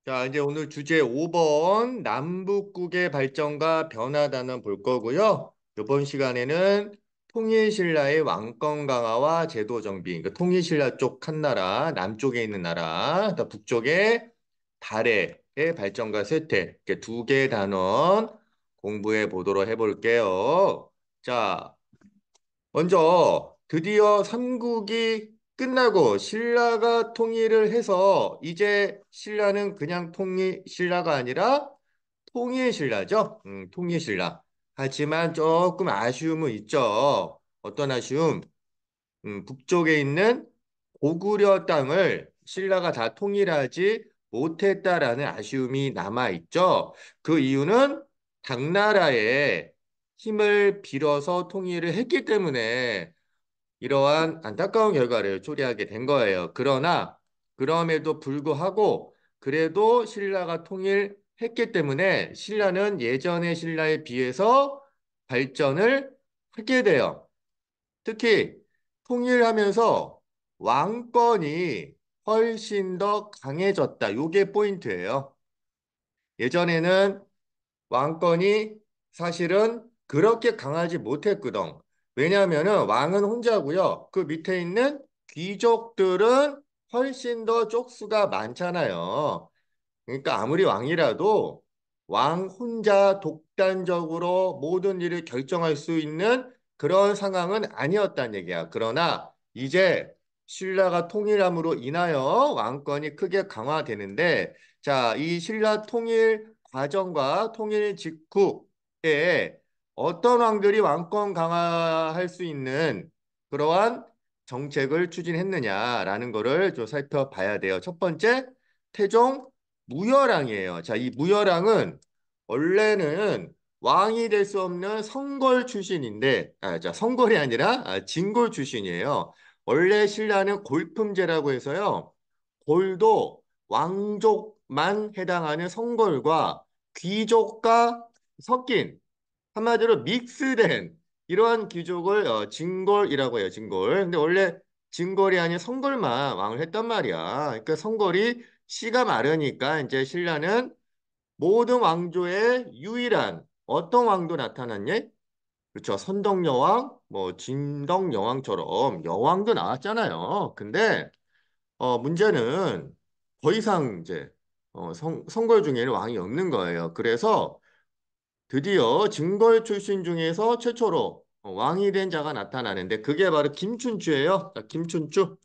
자, 이제 오늘 주제 5번 남북국의 발전과 변화 단원 볼 거고요. 이번 시간에는 통일신라의 왕권 강화와 제도 정비, 그러니까 통일신라 쪽 한 나라, 남쪽에 있는 나라, 또 북쪽에 달의 발전과 쇠퇴, 이렇게 두 개 단원 공부해 보도록 해볼게요. 자, 먼저 드디어 삼국이 끝나고 신라가 통일을 해서 이제 신라는 그냥 신라가 아니라 통일신라죠. 통일신라. 하지만 조금 아쉬움은 있죠. 어떤 아쉬움? 북쪽에 있는 고구려 땅을 신라가 다 통일하지 못했다라는 아쉬움이 남아 있죠. 그 이유는 당나라의 힘을 빌어서 통일을 했기 때문에 이러한 안타까운 결과를 초래하게 된 거예요. 그러나 그럼에도 불구하고 그래도 신라가 통일했기 때문에 신라는 예전의 신라에 비해서 발전을 하게 돼요. 특히 통일하면서 왕권이 훨씬 더 강해졌다. 요게 포인트예요. 예전에는 왕권이 사실은 그렇게 강하지 못했거든. 왜냐하면은 왕은 혼자고요. 그 밑에 있는 귀족들은 훨씬 더 쪽수가 많잖아요. 그러니까 아무리 왕이라도 왕 혼자 독단적으로 모든 일을 결정할 수 있는 그런 상황은 아니었단 얘기야. 그러나 이제 신라가 통일함으로 인하여 왕권이 크게 강화되는데, 자, 이 신라 통일 과정과 통일 직후에 어떤 왕들이 왕권 강화할 수 있는 그러한 정책을 추진했느냐라는 거를 좀 살펴봐야 돼요. 첫 번째, 태종 무열왕이에요. 자, 이 무열왕은 원래는 왕이 될 수 없는 성골 출신인데, 자, 성골이 아니라 진골 출신이에요. 원래 신라는 골품제라고 해서요. 골도 왕족만 해당하는 성골과 귀족과 섞인 한마디로 믹스된 이러한 귀족을 진골이라고 해요. 진골. 근데 원래 진골이 아닌 성골만 왕을 했단 말이야. 그러니까 성골이 씨가 마르니까 이제 신라는 모든 왕조의 유일한 어떤 왕도 나타났냐? 그렇죠. 선덕여왕, 뭐 진덕여왕처럼 여왕도 나왔잖아요. 근데 문제는 더 이상 이제 성골 중에는 왕이 없는 거예요. 그래서 드디어 증걸 출신 중에서 최초로 왕이 된 자가 나타나는데 그게 바로 김춘추예요. 자, 김춘추.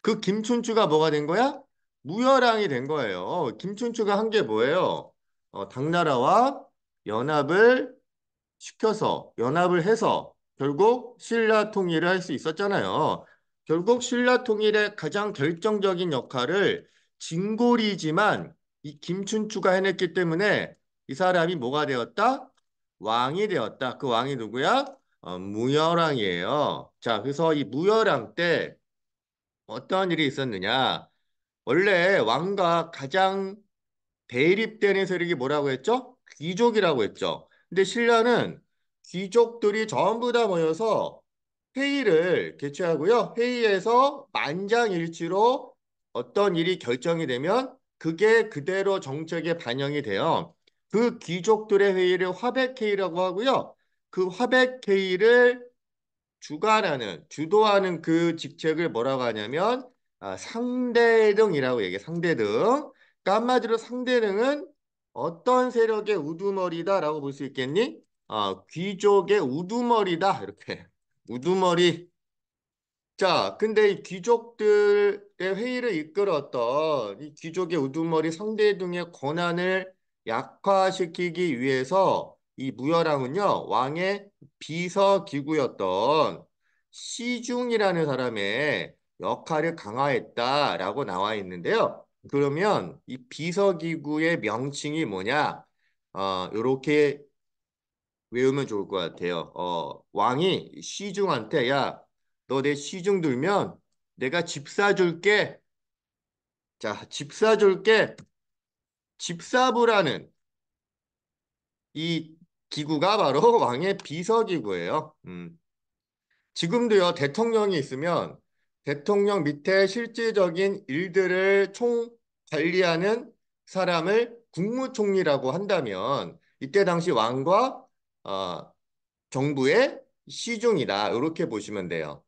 그 김춘추가 뭐가 된 거야? 무열왕이 된 거예요. 김춘추가 한 게 뭐예요? 당나라와 연합을 시켜서 연합을 해서 결국 신라 통일을 할 수 있었잖아요. 결국 신라 통일의 가장 결정적인 역할을 진골이지만 이 김춘추가 해냈기 때문에 이 사람이 뭐가 되었다? 왕이 되었다. 그 왕이 누구야? 무열왕이에요. 자, 그래서 이 무열왕 때 어떠한 일이 있었느냐? 원래 왕과 가장 대립되는 세력이 뭐라고 했죠? 귀족이라고 했죠. 근데 신라는 귀족들이 전부 다 모여서 회의를 개최하고요. 회의에서 만장일치로 어떤 일이 결정이 되면 그게 그대로 정책에 반영이 돼요. 그 귀족들의 회의를 화백회의라고 하고요. 그 화백회의를 주도하는 그 직책을 뭐라고 하냐면 상대등이라고 얘기해. 상대등. 그러니까 한마디로 상대등은 어떤 세력의 우두머리다라고 볼 수 있겠니? 귀족의 우두머리다. 이렇게. 우두머리. 자, 근데 이 귀족들의 회의를 이끌었던 이 귀족의 우두머리 상대등의 권한을 약화시키기 위해서 이 무열왕은요, 왕의 비서기구였던 시중이라는 사람의 역할을 강화했다라고 나와 있는데요. 그러면 이 비서기구의 명칭이 뭐냐? 요렇게 외우면 좋을 것 같아요. 왕이 시중한테 야, 너 내 시중 들면 내가 집 사줄게. 자, 집 사줄게. 집사부라는 이 기구가 바로 왕의 비서기구예요. 지금도요, 대통령이 있으면 대통령 밑에 실질적인 일들을 관리하는 사람을 국무총리라고 한다면 이때 당시 왕과 어, 정부의 시중이다. 이렇게 보시면 돼요.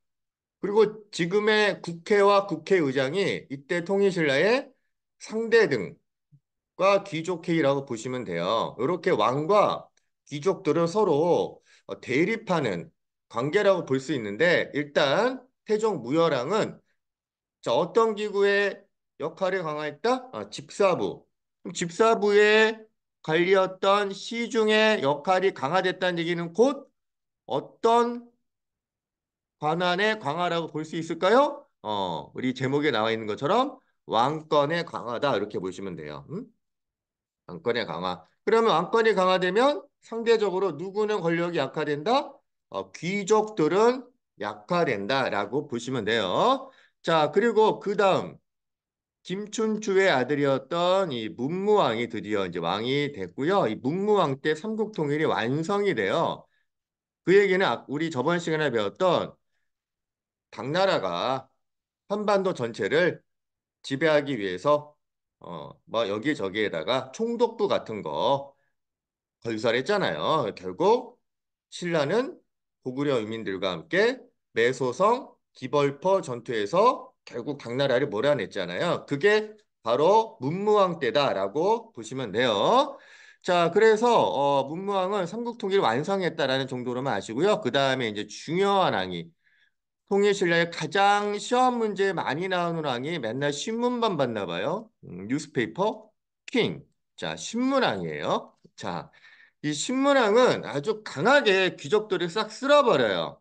그리고 지금의 국회와 국회의장이 이때 통일신라의 상대 등과 귀족회의라고 보시면 돼요. 이렇게 왕과 귀족들은 서로 대립하는 관계라고 볼 수 있는데 일단 태종 무열왕은 자, 어떤 기구의 역할을 강화했다? 집사부. 그럼 집사부의 관리였던 시중의 역할이 강화됐다는 얘기는 곧 어떤 관할의 강화라고 볼 수 있을까요? 우리 제목에 나와 있는 것처럼 왕권의 강화다 이렇게 보시면 돼요. 왕권의 강화. 그러면 왕권이 강화되면 상대적으로 누구는 권력이 약화된다? 귀족들은 약화된다라고 보시면 돼요. 자, 그리고 그 다음 김춘추의 아들이었던 이 문무왕이 드디어 이제 왕이 됐고요. 이 문무왕 때 삼국통일이 완성이 돼요. 그 얘기는 우리 저번 시간에 배웠던 당나라가 한반도 전체를 지배하기 위해서 뭐 여기저기에다가 총독부 같은 거 건설했잖아요. 결국 신라는 고구려 유민들과 함께 매소성 기벌포 전투에서 결국 당나라를 몰아냈잖아요. 그게 바로 문무왕 때다라고 보시면 돼요. 자, 그래서 문무왕은 삼국통일 완성했다라는 정도로만 아시고요. 그 다음에 이제 중요한 항이 통일신라에 가장 시험 문제에 많이 나오는 왕이 맨날 신문만 봤나 봐요. 뉴스페이퍼 킹. 자, 신문왕이에요. 자, 이 신문왕은 아주 강하게 귀족들을 싹 쓸어버려요.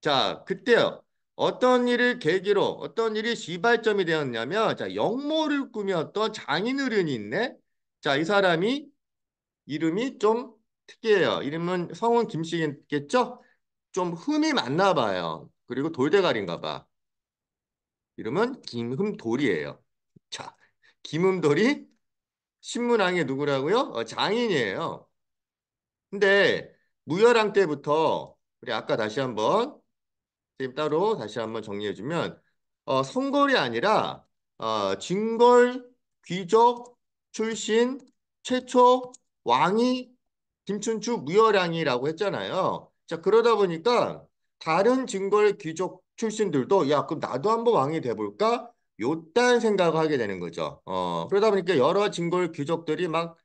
자, 그때요. 어떤 일을 계기로 어떤 일이 시발점이 되었냐면 자, 역모를 꾸몄던 장인어른이 있네. 자, 이 사람이 이름이 좀 특이해요. 이름은 성은 김씨겠죠? 좀 흠이 많나 봐요. 그리고 돌대가리인가 봐. 이름은 김흠돌이에요. 자, 김흠돌이 신문왕의 누구라고요? 장인이에요. 근데 무열왕 때부터 우리 아까 다시 한번 지금 따로 다시 한번 정리해주면 성골이 아니라 진골 귀족 출신 최초 왕이 김춘추 무열왕이라고 했잖아요. 자, 그러다 보니까 다른 진골 귀족 출신들도 야, 그럼 나도 한번 왕이 돼볼까? 요딴 생각을 하게 되는 거죠. 그러다 보니까 여러 진골 귀족들이 막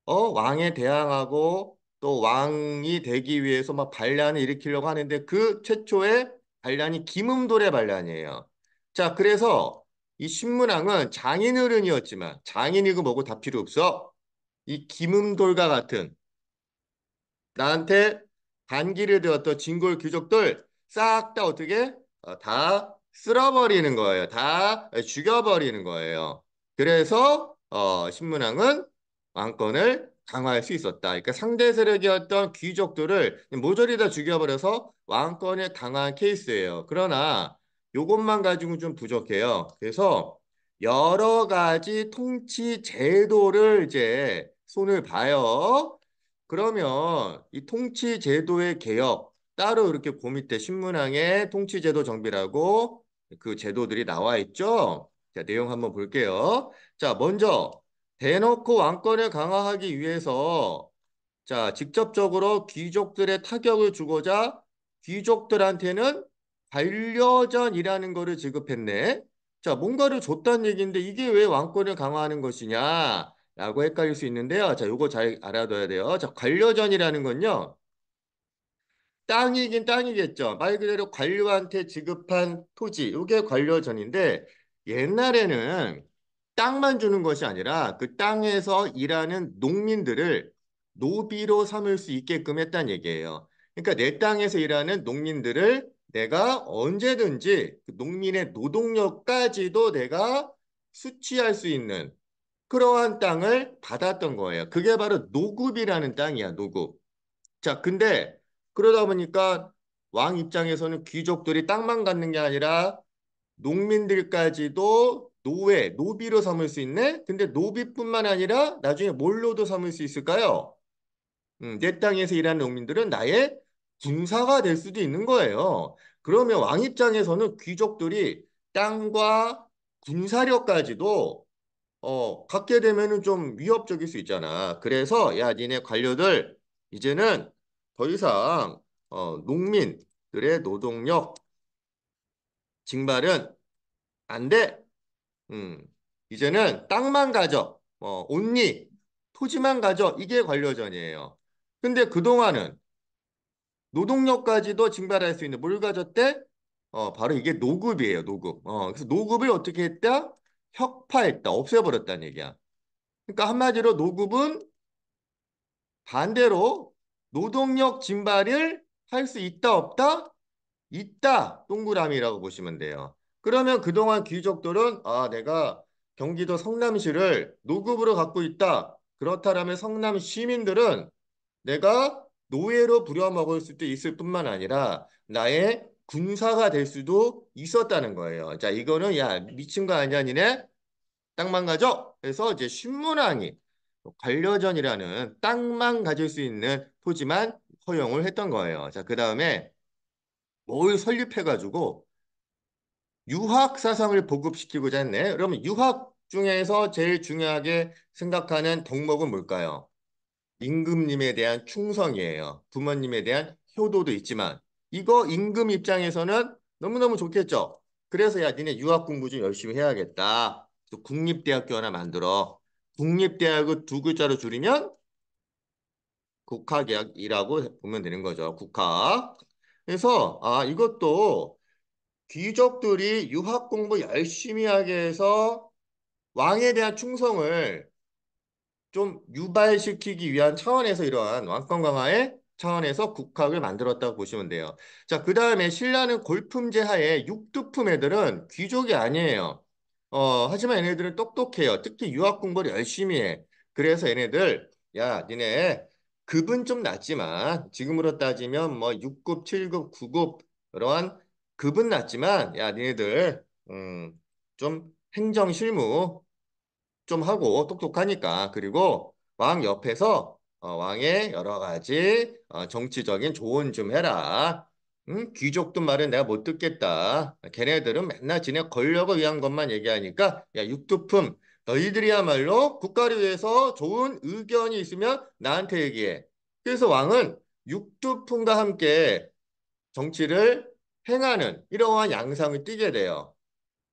왕에 대항하고 또 왕이 되기 위해서 막 반란을 일으키려고 하는데 그 최초의 반란이 김음돌의 반란이에요. 자, 그래서 이 신문왕은 장인어른이었지만 장인이고 뭐고 다 필요 없어. 이 김음돌과 같은 나한테 반기를 되었던 진골 귀족들 싹 다 어떻게 다 쓸어버리는 거예요. 다 죽여버리는 거예요. 그래서 신문왕은 왕권을 강화할 수 있었다. 그러니까 상대 세력이었던 귀족들을 모조리 다 죽여버려서 왕권을 강화한 케이스예요. 그러나 이것만 가지고 좀 부족해요. 그래서 여러 가지 통치 제도를 이제 손을 봐요. 그러면 이 통치 제도의 개혁 따로 이렇게 그 밑에 신문항에 통치 제도 정비라고 그 제도들이 나와 있죠. 자, 내용 한번 볼게요. 자, 먼저 대놓고 왕권을 강화하기 위해서 자, 직접적으로 귀족들의 타격을 주고자 귀족들한테는 반려전이라는 거를 지급했네. 자, 뭔가를 줬다는 얘기인데 이게 왜 왕권을 강화하는 것이냐? 라고 헷갈릴 수 있는데요. 자, 요거 잘 알아둬야 돼요. 자, 관료전이라는 건요. 땅이긴 땅이겠죠. 말 그대로 관료한테 지급한 토지. 이게 관료전인데 옛날에는 땅만 주는 것이 아니라 그 땅에서 일하는 농민들을 노비로 삼을 수 있게끔 했다는 얘기예요. 그러니까 내 땅에서 일하는 농민들을 내가 언제든지 그 농민의 노동력까지도 내가 수취할 수 있는 그러한 땅을 받았던 거예요. 그게 바로 노급이라는 땅이야, 노급. 자, 근데 그러다 보니까 왕 입장에서는 귀족들이 땅만 갖는 게 아니라 농민들까지도 노예, 노비로 삼을 수 있네? 근데 노비뿐만 아니라 나중에 뭘로도 삼을 수 있을까요? 내 땅에서 일하는 농민들은 나의 군사가 될 수도 있는 거예요. 그러면 왕 입장에서는 귀족들이 땅과 군사력까지도 갖게 되면은 좀 위협적일 수 있잖아. 그래서 야, 니네 관료들 이제는 더 이상 농민들의 노동력 징발은 안 돼. 음, 이제는 땅만 가져. 온리 토지만 가져. 이게 관료전이에요. 근데 그동안은 노동력까지도 징발할 수 있는 뭘 가졌대? 바로 이게 노급이에요, 노급. 그래서 노급을 어떻게 했다? 혁파했다, 없애버렸다는 얘기야. 그러니까 한마디로 노급은 반대로 노동력 징발을 할 수 있다, 없다? 있다, 동그라미라고 보시면 돼요. 그러면 그동안 귀족들은 내가 경기도 성남시를 노급으로 갖고 있다. 그렇다면 성남 시민들은 내가 노예로 부려먹을 수도 있을 뿐만 아니라 나의 군사가 될 수도 있었다는 거예요. 자, 이거는 야, 미친 거 아니야, 니네? 땅만 가져? 그래서 이제 신문왕이 관려전이라는 땅만 가질 수 있는 토지만 허용을 했던 거예요. 자, 그 다음에 뭘 설립해가지고 유학 사상을 보급시키고자 했네. 그러면 유학 중에서 제일 중요하게 생각하는 덕목은 뭘까요? 임금님에 대한 충성이에요. 부모님에 대한 효도도 있지만 이거 임금 입장에서는 너무너무 좋겠죠. 그래서 야, 니네 유학 공부 좀 열심히 해야겠다. 또 국립대학교 하나 만들어. 국립대학을 두 글자로 줄이면 국학이라고 보면 되는 거죠. 국학. 그래서 이것도 귀족들이 유학 공부 열심히 하게 해서 왕에 대한 충성을 좀 유발시키기 위한 차원에서 이러한 왕권 강화의 차원에서 국학을 만들었다고 보시면 돼요. 자, 그 다음에 신라는 골품제 하에 육두품 애들은 귀족이 아니에요. 하지만 얘네들은 똑똑해요. 특히 유학 공부를 열심히 해. 그래서 얘네들, 야, 니네 급은 좀 낮지만 지금으로 따지면 뭐 6급, 7급, 9급 그러한 급은 낮지만 야, 니네들 좀 행정 실무 좀 하고 똑똑하니까 그리고 왕 옆에서 왕의 여러 가지 정치적인 조언 좀 해라. 응? 귀족들 말은 내가 못 듣겠다. 걔네들은 맨날 지네 권력을 위한 것만 얘기하니까 야 육두품 너희들이야말로 국가를 위해서 좋은 의견이 있으면 나한테 얘기해. 그래서 왕은 육두품과 함께 정치를 행하는 이러한 양상을 띠게 돼요.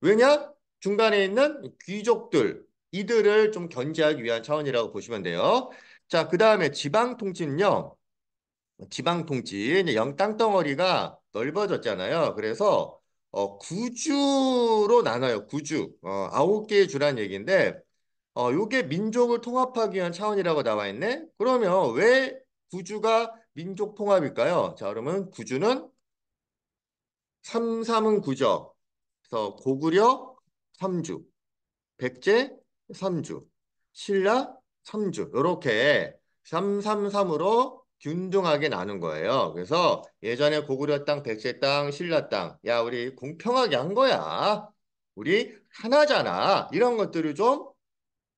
왜냐? 중간에 있는 귀족들, 이들을 좀 견제하기 위한 차원이라고 보시면 돼요. 자, 그 다음에 지방 통치는요. 지방 통치, 이제 영 땅덩어리가 넓어졌잖아요. 그래서 구주로 나눠요. 구주. 9개의 주란 얘기인데, 요게 민족을 통합하기 위한 차원이라고 나와 있네. 그러면 왜 구주가 민족 통합일까요? 자, 그러면 구주는 삼삼은 구적. 그래서 고구려 삼주. 백제 3주, 신라 3주 이렇게 333으로 균등하게 나눈 거예요. 그래서 예전에 고구려 땅, 백제 땅, 신라 땅, 야 우리 공평하게 한 거야. 우리 하나잖아. 이런 것들을 좀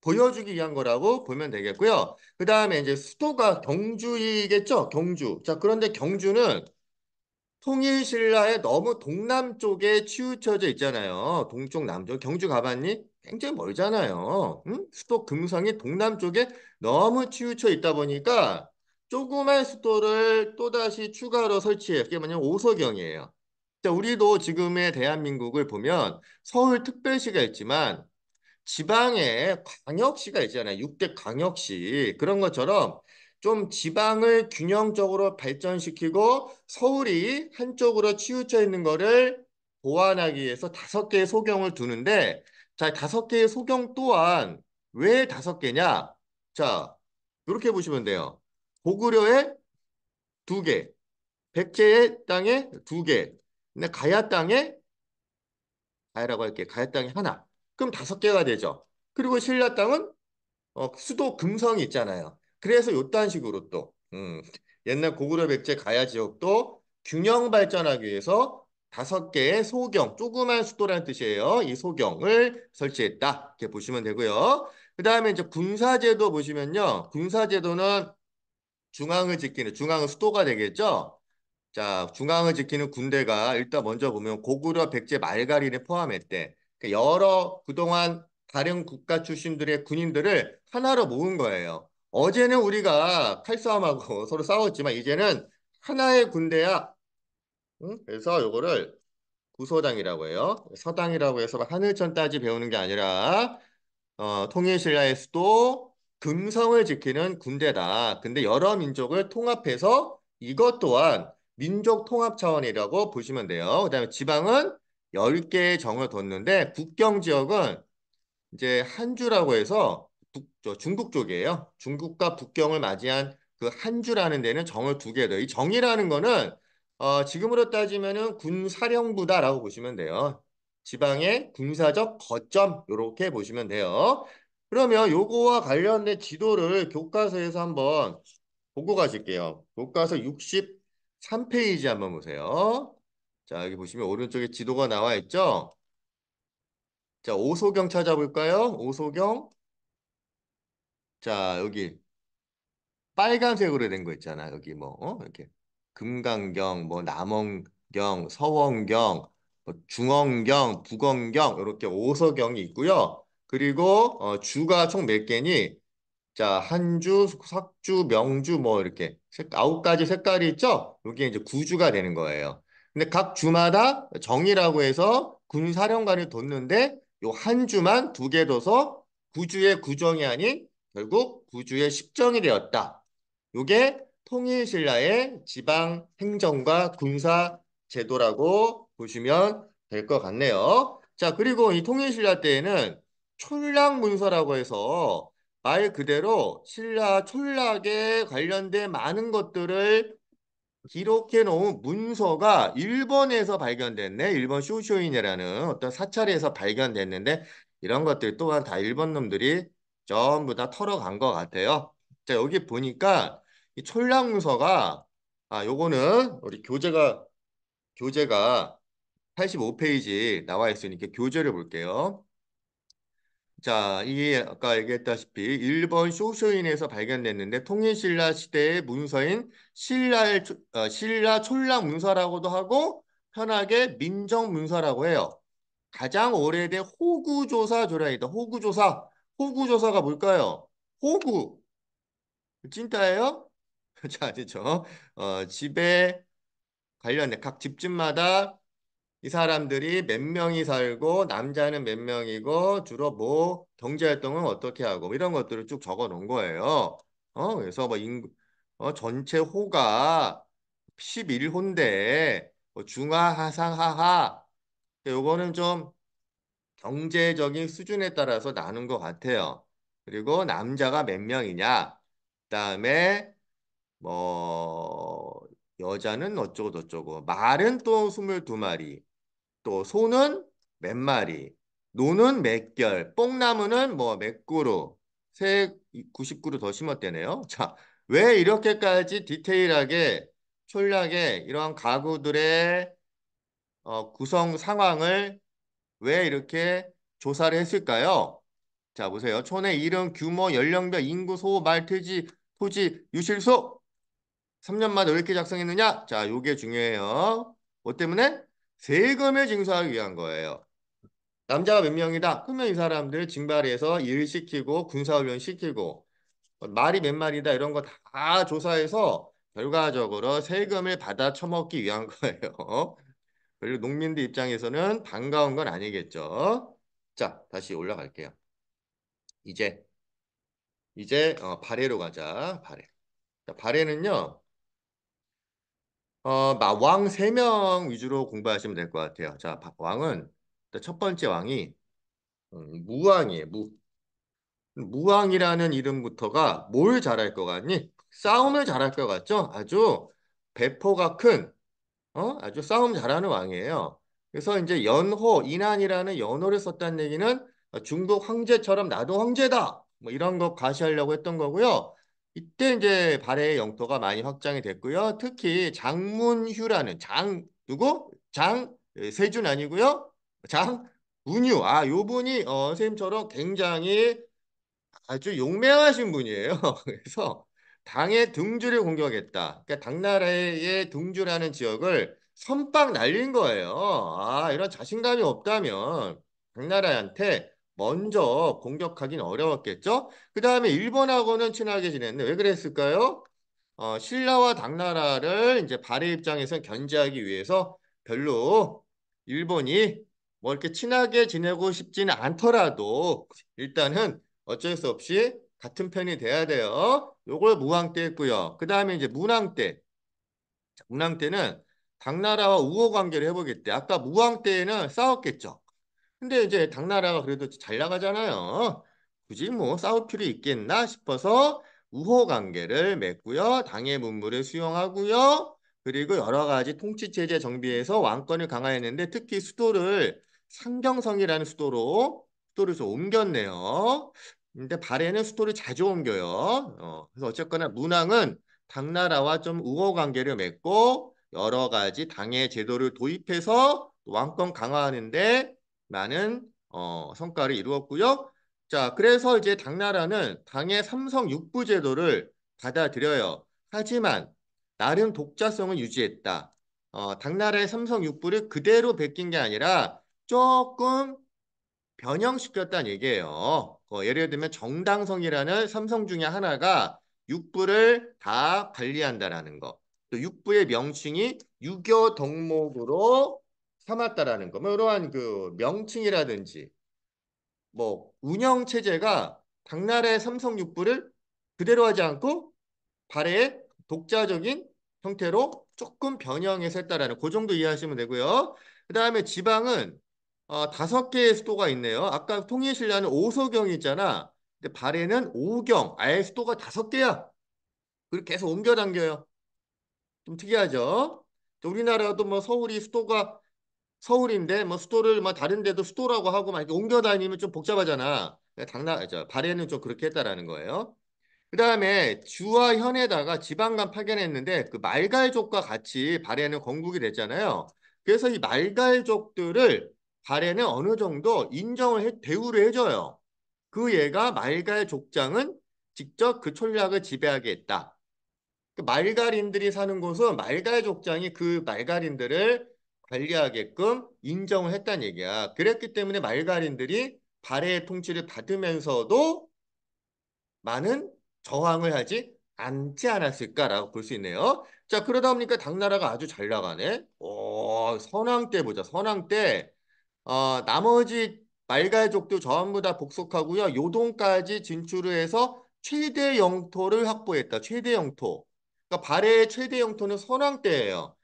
보여주기 위한 거라고 보면 되겠고요. 그 다음에 이제 수도가 경주이겠죠? 경주. 자, 그런데 경주는 통일신라의 너무 동남쪽에 치우쳐져 있잖아요. 동쪽, 남쪽. 경주 가봤니? 굉장히 멀잖아요. 응? 수도 금성이 동남쪽에 너무 치우쳐 있다 보니까 조그만 수도를 또다시 추가로 설치해요. 그게 뭐냐면 오서경이에요. 자, 우리도 지금의 대한민국을 보면 서울특별시가 있지만 지방에 광역시가 있잖아요. 6대 광역시. 그런 것처럼 좀 지방을 균형적으로 발전시키고 서울이 한쪽으로 치우쳐 있는 거를 보완하기 위해서 5개의 소경을 두는데 자, 5개의 소경 또한 왜 5개냐? 자, 이렇게 보시면 돼요. 고구려에 2개, 백제의 땅에 2개, 근데 가야 땅에 가야라고 할게. 가야 땅에 하나. 그럼 5개가 되죠. 그리고 신라 땅은 수도 금성이 있잖아요. 그래서 요딴 식으로 또 옛날 고구려 백제 가야 지역도 균형 발전하기 위해서 5개의 소경, 조그만 수도라는 뜻이에요. 이 소경을 설치했다. 이렇게 보시면 되고요. 그 다음에 이제 군사제도 보시면요. 군사제도는 중앙을 지키는, 중앙은 수도가 되겠죠. 자, 중앙을 지키는 군대가 일단 먼저 보면 고구려 백제 말갈이를 포함했대. 그러니까 여러 그동안 다른 국가 출신들의 군인들을 하나로 모은 거예요. 어제는 우리가 칼싸움하고 서로 싸웠지만 이제는 하나의 군대야. 응? 그래서 요거를 구소당이라고 해요. 서당이라고 해서 하늘천 따지 배우는 게 아니라 통일신라의 수도 금성을 지키는 군대다. 근데 여러 민족을 통합해서 이것 또한 민족 통합 차원이라고 보시면 돼요. 그다음에 지방은 10개의 정을 뒀는데 국경 지역은 이제 한주라고 해서 중국 쪽이에요. 중국과 국경을 맞이한 그 한주라는 데는 정을 2개 둬요. 이 정이라는 거는 지금으로 따지면은 군사령부다라고 보시면 돼요. 지방의 군사적 거점 이렇게 보시면 돼요. 그러면 요거와 관련된 지도를 교과서에서 한번 보고 가실게요. 교과서 63페이지 한번 보세요. 자, 여기 보시면 오른쪽에 지도가 나와 있죠? 자, 오소경 찾아볼까요? 오소경. 자, 여기 빨간색으로 된 거 있잖아. 여기 뭐, 이렇게. 금강경, 뭐, 남원경, 서원경, 뭐 중원경, 북원경, 이렇게 오소경이 있고요. 그리고, 주가 총 몇 개니? 자, 한주, 석주, 명주 뭐 이렇게 9가지 색깔이 있죠? 이게 이제 구주가 되는 거예요. 근데 각 주마다 정이라고 해서 군사령관을 뒀는데 요 한 주만 2개 둬서 구주의 구정이 아닌 결국 구주의 십정이 되었다. 요게 통일신라의 지방 행정과 군사 제도라고 보시면 될 것 같네요. 자, 그리고 이 통일신라 때에는 촌락문서라고 해서 말 그대로 신라 촌락에 관련된 많은 것들을 기록해 놓은 문서가 일본에서 발견됐네. 일본 쇼쇼인이라는 어떤 사찰에서 발견됐는데 이런 것들 또한 다 일본 놈들이 전부 다 털어간 것 같아요. 자, 여기 보니까 이 촌락 문서가 요거는 우리 교재가 85페이지 나와 있으니까 교재를 볼게요. 자, 이게 아까 얘기했다시피 일본 쇼쇼인에서 발견됐는데 통일신라 시대의 문서인 신라 촌락 문서라고도 하고 편하게 민정 문서라고 해요. 가장 오래된 호구조사 조량이다. 호구조사. 호구조사가 뭘까요? 호구. 찐따예요? 자, 아시죠? 집에 관련된 각 집집마다 이 사람들이 몇 명이 살고 남자는 몇 명이고 주로 뭐 경제 활동은 어떻게 하고 뭐 이런 것들을 쭉 적어 놓은 거예요. 그래서 뭐 전체 호가 11호인데 뭐 중하 하상 하하 요거는 좀 경제적인 수준에 따라서 나눈 것 같아요. 그리고 남자가 몇 명이냐? 그다음에 뭐 여자는 어쩌고 저쩌고 말은 또 22마리 또 소는 몇 마리, 노는 몇 결, 뽕나무는 뭐 몇 그루, 새 90그루 더 심었대네요. 자, 왜 이렇게까지 디테일하게 촌락에 이러한 가구들의 구성 상황을 왜 이렇게 조사를 했을까요? 자, 보세요. 촌의 이름, 규모, 연령별, 인구, 소, 말, 퇴지, 토지, 유실소. 3년마다 왜 이렇게 작성했느냐? 자, 요게 중요해요. 뭐 때문에? 세금을 징수하기 위한 거예요. 남자가 몇 명이다? 그러면 이 사람들 징발해서 일 시키고 군사훈련 시키고 말이 몇 마리다 이런 거 다 조사해서 결과적으로 세금을 받아 처먹기 위한 거예요. 그리고 농민들 입장에서는 반가운 건 아니겠죠. 자, 다시 올라갈게요. 이제 발해로 가자. 발해. 자, 발해는요. 왕 3명 위주로 공부하시면 될 것 같아요. 자, 왕은 첫 번째 왕이 무왕이에요. 무왕이라는 이름부터가 뭘 잘할 것 같니? 싸움을 잘할 것 같죠? 아주 배포가 큰 아주 싸움 잘하는 왕이에요. 그래서 이제 연호, 인한이라는 연호를 썼다는 얘기는 중국 황제처럼 나도 황제다. 뭐 이런 거 과시하려고 했던 거고요. 이때 이제 발해의 영토가 많이 확장이 됐고요. 특히 장문휴라는 누구? 세준 아니고요. 장문휴. 요 분이 선생님처럼 굉장히 아주 용맹하신 분이에요. 그래서 당의 등주를 공격했다. 그러니까 당나라의 등주라는 지역을 선빵 날린 거예요. 이런 자신감이 없다면 당나라한테 먼저 공격하긴 어려웠겠죠? 그 다음에 일본하고는 친하게 지냈는데 왜 그랬을까요? 신라와 당나라를 이제 발해 입장에서 견제하기 위해서 별로 일본이 뭐 이렇게 친하게 지내고 싶지는 않더라도 일단은 어쩔 수 없이 같은 편이 돼야 돼요. 요걸 무왕 때 했고요. 그 다음에 이제 문왕 때. 자, 문왕 때는 당나라와 우호 관계를 해보겠대. 아까 무왕 때는 싸웠겠죠. 근데 이제 당나라가 그래도 잘 나가잖아요. 굳이 뭐 싸울 필요 있겠나 싶어서 우호 관계를 맺고요. 당의 문물을 수용하고요. 그리고 여러 가지 통치 체제 정비해서 왕권을 강화했는데 특히 수도를 상경성이라는 수도를 좀 옮겼네요. 근데 발해는 수도를 자주 옮겨요. 그래서 어쨌거나 문왕은 당나라와 좀 우호 관계를 맺고 여러 가지 당의 제도를 도입해서 왕권 강화하는데 많은 성과를 이루었고요. 자, 그래서 이제 당나라는 당의 삼성 육부 제도를 받아들여요. 하지만 나름 독자성을 유지했다. 당나라의 삼성 육부를 그대로 베낀 게 아니라 조금 변형시켰다는 얘기예요. 예를 들면 정당성이라는 삼성 중에 하나가 육부를 다 관리한다라는 거. 또 육부의 명칭이 유교 덕목으로 삼았다라는 거. 뭐 이러한 그 명칭이라든지 뭐 운영 체제가 당나라의 삼성 육부를 그대로 하지 않고 발해의 독자적인 형태로 조금 변형해서 했다라는 그 정도 이해하시면 되고요. 그 다음에 지방은 5개의 수도가 있네요. 아까 통일신라는 오소경 있잖아. 근데 발해는 오경, 아예 수도가 5개야. 그렇게 계속 옮겨 당겨요. 좀 특이하죠? 또 우리나라도 뭐 서울이 수도가 서울인데 뭐 수도를 뭐 다른 데도 수도라고 하고 막 이렇게 옮겨 다니면 좀 복잡하잖아. 발해는 좀 그렇게 했다라는 거예요. 그 다음에 주와 현에다가 지방간 파견했는데 그 말갈족과 같이 발해는 건국이 됐잖아요. 그래서 이 말갈족들을 발해는 어느 정도 대우를 해줘요. 그 얘가 말갈족장은 직접 그 촌락을 지배하게 했다. 그 말갈인들이 사는 곳은 말갈족장이 그 말갈인들을 관리하게끔 인정을 했다는 얘기야. 그랬기 때문에 말갈인들이 발해의 통치를 받으면서도 많은 저항을 하지 않지 않았을까라고 볼 수 있네요. 자, 그러다 보니까 당나라가 아주 잘 나가네. 선왕 때 보자. 선왕 때 나머지 말갈족도 전부 다 복속하고요. 요동까지 진출을 해서 최대 영토를 확보했다. 최대 영토. 그러니까 발해의 최대 영토는 선왕 때예요.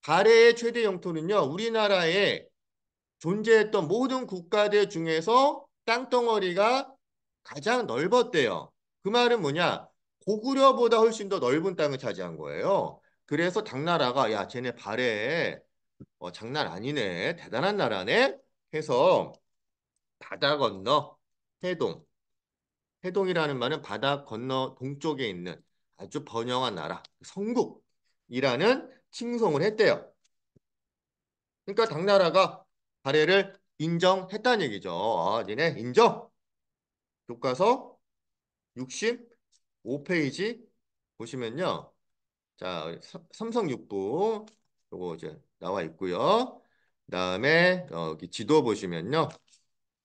발해의 최대 영토는요. 우리나라의 존재했던 모든 국가들 중에서 땅덩어리가 가장 넓었대요. 그 말은 뭐냐? 고구려보다 훨씬 더 넓은 땅을 차지한 거예요. 그래서 당나라가 야, 쟤네 발해 장난 아니네. 대단한 나라네. 해서 바다 건너 해동. 해동이라는 말은 바다 건너 동쪽에 있는 아주 번영한 나라, 성국이라는 칭송을 했대요. 그러니까 당나라가 발해를 인정했다는 얘기죠. 니네 인정? 교과서 65페이지 보시면요. 자, 삼성육부 요거 이제 나와 있고요. 그다음에 여기 지도 보시면요.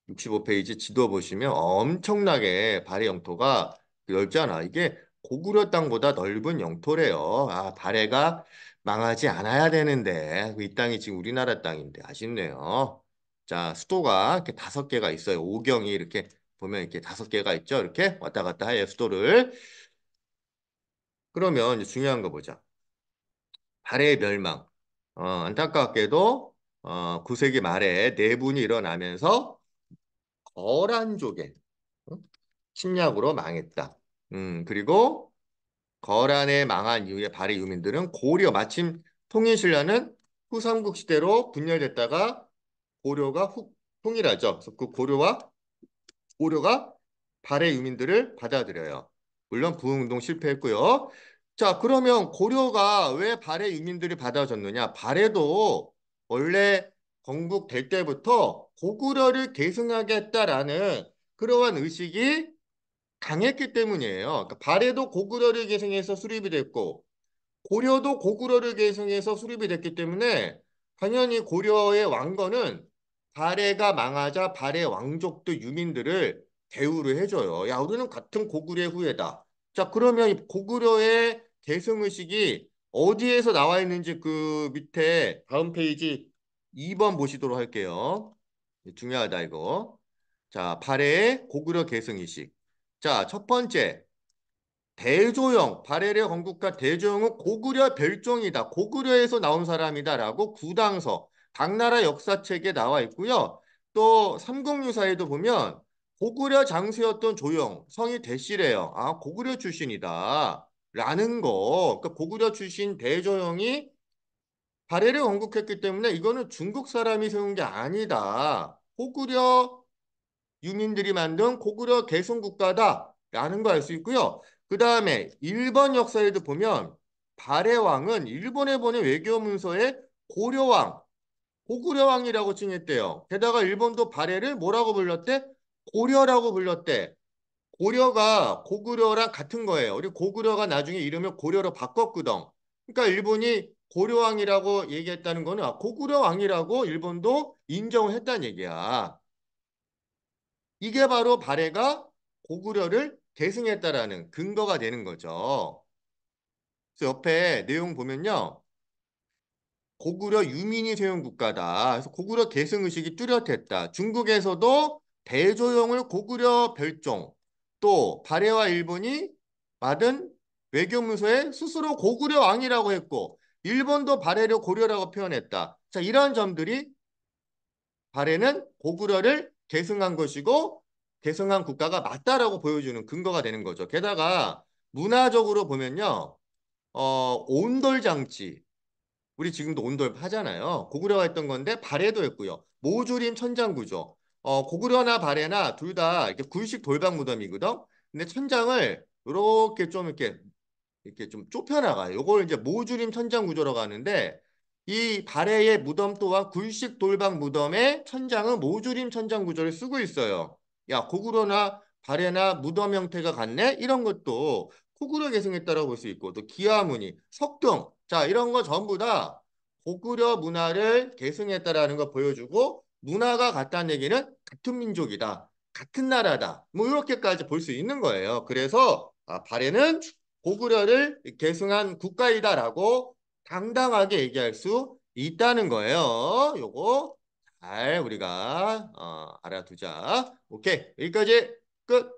65페이지 지도 보시면 엄청나게 발해 영토가 넓잖아. 이게 고구려 땅보다 넓은 영토래요. 발해가 망하지 않아야 되는데 이 땅이 지금 우리나라 땅인데 아쉽네요. 자, 수도가 이렇게 5개가 있어요. 오경이 이렇게 보면 이렇게 5개가 있죠. 이렇게 왔다 갔다 해요, 수도를. 그러면 이제 중요한 거 보자. 발해의 멸망. 안타깝게도 9세기 말에 내분이 일어나면서 거란족의 침략으로 망했다. 그리고 거란에 망한 이후에 발해 유민들은 고려 마침 통일신라는 후삼국 시대로 분열됐다가 고려가 통일하죠. 그래서 그 고려가 발해 유민들을 받아들여요. 물론 부흥운동 실패했고요. 자, 그러면 고려가 왜 발해 유민들이 받아줬느냐? 발해도 원래 건국될 때부터 고구려를 계승하겠다라는 그러한 의식이 강했기 때문이에요. 그러니까 발해도 고구려를 계승해서 수립이 됐고 고려도 고구려를 계승해서 수립이 됐기 때문에 당연히 고려의 왕건은 발해가 망하자 발해 왕족도 유민들을 대우를 해줘요. 야, 우리는 같은 고구려의 후예다. 자, 그러면 이 고구려의 계승의식이 어디에서 나와 있는지 그 밑에 다음 페이지 2번 보시도록 할게요. 중요하다, 이거. 자, 발해의 고구려 계승의식. 자, 첫 번째. 대조영, 발해의 건국가 대조영은 고구려 별종이다. 고구려에서 나온 사람이다라고 구당서, 각 나라 역사책에 나와 있고요. 또 삼국유사에도 보면 고구려 장수였던 조영, 성이 대씨래요. 아, 고구려 출신이다. 라는 거. 그러니까 고구려 출신 대조영이 발해를 건국했기 때문에 이거는 중국 사람이 세운 게 아니다. 고구려 유민들이 만든 고구려 개성국가다라는 거 알 수 있고요. 그 다음에 일본 역사에도 보면 발해왕은 일본에 보낸 외교 문서에 고려왕, 고구려왕이라고 칭했대요. 게다가 일본도 발해를 뭐라고 불렀대? 고려라고 불렀대. 고려가 고구려랑 같은 거예요. 우리 고구려가 나중에 이름을 고려로 바꿨거든. 그러니까 일본이 고려왕이라고 얘기했다는 거는 고구려왕이라고 일본도 인정을 했다는 얘기야. 이게 바로 발해가 고구려를 계승했다라는 근거가 되는 거죠. 그래서 옆에 내용 보면요. 고구려 유민이 세운 국가다. 그래서 고구려 계승 의식이 뚜렷했다. 중국에서도 대조영을 고구려 별종, 또 발해와 일본이 받은 외교문서에 스스로 고구려 왕이라고 했고, 일본도 발해를 고려라고 표현했다. 자, 이러한 점들이 발해는 고구려를 계승한 것이고 계승한 국가가 맞다라고 보여주는 근거가 되는 거죠. 게다가 문화적으로 보면요. 온돌 장치. 우리 지금도 온돌 하잖아요. 고구려가 했던 건데 발해도 했고요. 모조림 천장 구조. 고구려나 발해나 둘 다 이렇게 굴식 돌방 무덤이거든. 근데 천장을 이렇게 좀 이렇게 좀 좁혀나가요. 요걸 이제 모주림 천장 구조라고 하는데 이 발해의 무덤 또한 굴식 돌방 무덤의 천장은 모주림 천장 구조를 쓰고 있어요. 야, 고구려나 발해나 무덤 형태가 같네? 이런 것도 고구려 계승했다라고 볼 수 있고 또 기와무늬, 석등 자 이런 거 전부 다 고구려 문화를 계승했다라는 거 보여주고 문화가 같다는 얘기는 같은 민족이다. 같은 나라다. 뭐 이렇게까지 볼 수 있는 거예요. 그래서 발해는 고구려를 계승한 국가이다라고 당당하게 얘기할 수 있다는 거예요. 요거 잘 우리가 알아두자. 오케이. 여기까지 끝.